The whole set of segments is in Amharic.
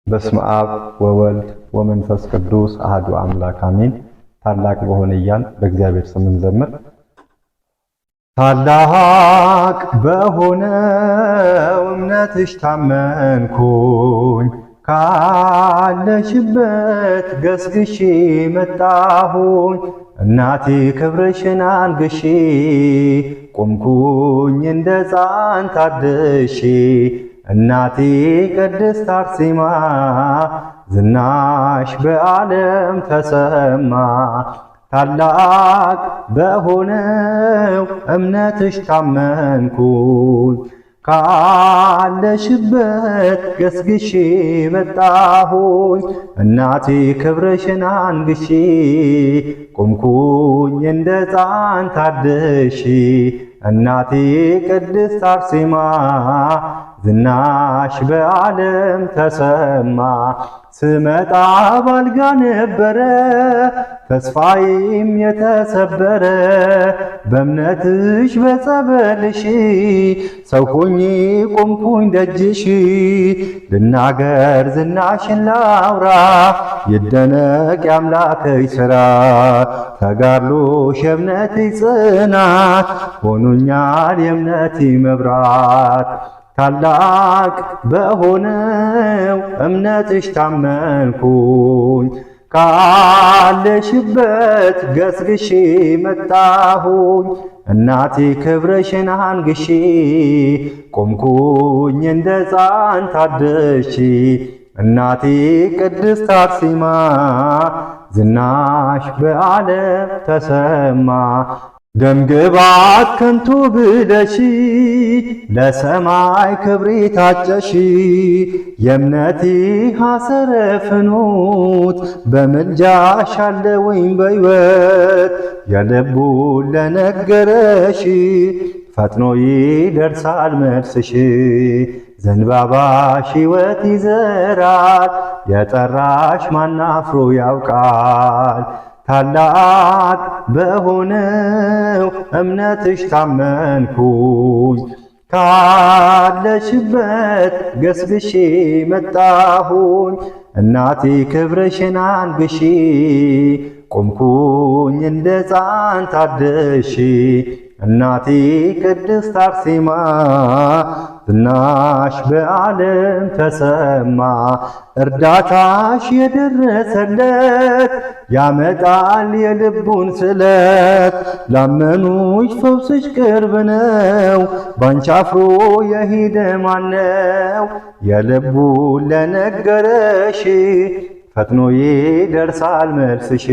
በስመ አብ ወወልድ ወመንፈስ ቅዱስ አሐዱ አምላክ አሜን። ታላቅ በሆነ እያል በእግዚአብሔር ስም እንዘምር። ታላቅ በሆነው እምነትሽ ታመንኩኝ፣ ካለሽበት ገስግሼ መጣሁኝ። እናቴ ክብርሽን አንግሼ ቆምኩኝ እንደ ሕፃን ታድሼ። እናቴ ቅድስት አርሴማ ዝናሽ በዓለም ተሰማ። ታላቅ በሆነው እምነትሽ ታመንኩኝ፣ ካለሽበት ገስግሼ መጣሁኝ። እናቴ ክብርሽን አንግሼ ቆምኩኝ እንደ ሕፃን ታድሼ። እናቴ ቅድስት አርሴማ ዝናሽ በዓለም ተሰማ። ስመጣ ባልጋ ነበረ ተስፋዬም የተሰበረ፣ በእምነትሽ በጸበልሽ ሰው ሆኜ ቆምኩኝ ደጅሽ። ልናገር ዝናሽን ላውራ ይደነቅ የአምላክሽ ሥራ። ተጋድሎሽ የእምነትሽ ጽናት ሆኖኛል የእምነቴ መብራት። ታላቅ በሆነው እምነትሽ ታመንኩኝ፣ ካለሽበት ገስግሼ መጣሁኝ። እናቴ ክብርሽን አንግሼ ቆምኩኝ እንደ ሕፃን ታድሼ። እናቴ ቅድስት አርሴማ ዝናሽ በዓለም ተሰማ። ደምግባት ከንቱ ብለሽ ለሰማይ ክብሬ ታጨሽ። የእምነቴ ሐሰረ ፍኖት በምልጃሽ አለውኝ በሕይወት። የልቡን ለነገረሽ ፈጥኖ ይደርሳል መልስሽ። ዘንባባሽ ሕይወት ይዘራል፣ የጠራሽ ማን አፍሮ ያውቃል። ታላቅ በሆነው እምነትሽ ታመንኩኝ፣ ካለሽበት ገስግሼ መጣሁኝ። እናቴ ክብርሽን አንግሼ ቆምኩኝ እንደ ሕፃን ታድሼ። እናቴ ቅድስት አርሴማ ዝናሽ በዓለም ተሰማ። እርዳታሽ የደረሰለት ያመጣል የልቡን ስለት። ላመኑሽ ፈውስሽ ቅርብ ነው፣ ባንቺ አፍሮ የሄደ ማነው? የልቡን ለነገረሽ ፈጥኖ ይደርሳል መልስሽ።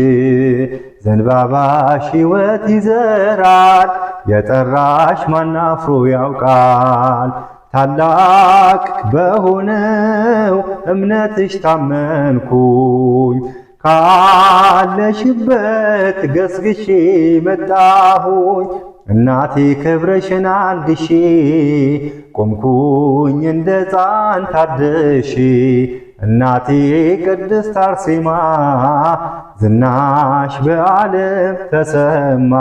ዘንባባሽ ሕይወት ይዘራል፣ የጠራሽ ማን አፍሮ ያውቃል። ታላቅ በሆነው እምነትሽ ታመንኩኝ፣ ካለሽበት ገስግሼ መጣሁኝ። እናቴ ክብርሽን አንግሼ ቆምኩኝ እንደ ሕፃን ታድሼ። እናቴ ቅድስት አርሴማ ዝናሽ በዓለም ተሰማ።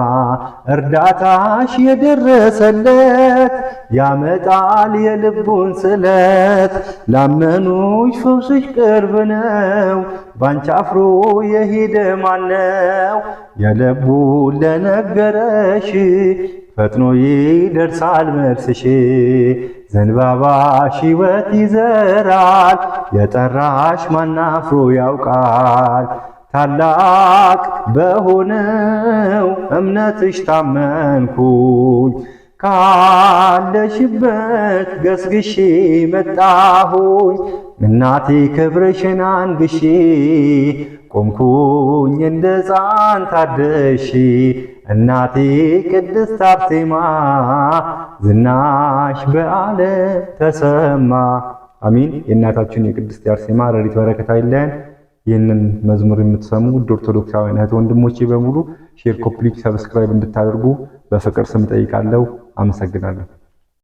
እርዳታሽ የደረሰለት ያመጣል የልቡን ስለት። ላመኑሽ ፈውስሽ ቅርብ ነው፣ ባንቺ አፍሮ የሄደ ማነው? የልቡን ለነገረሽ ፈጥኖ ይደርሳል መልስሽ። ዘንባባሽ ሕይወት ይዘራል፣ የጠራሽ ማን አፍሮ ያውቃል። ታላቅ በሆነው እምነትሽ ታመንኩኝ፣ ካለሽበት ገስግሼ መጣሁኝ። እናቴ ክብርሽን አንግሼ ቆምኩኝ እንደ ሕፃን ታድሼ። እናቴ ቅድስት አርሴማ ዝናሽ በዓለም ተሰማ። አሚን። የእናታችን የቅድስት አርሴማ ረድኤት በረከት አይለየን። ይህንን መዝሙር የምትሰሙ ውድ ኦርቶዶክሳውያን እህት ወንድሞቼ በሙሉ ሼር፣ ኮፕሊክ፣ ሰብስክራይብ እንድታደርጉ በፍቅር ስም ጠይቃለሁ። አመሰግናለሁ።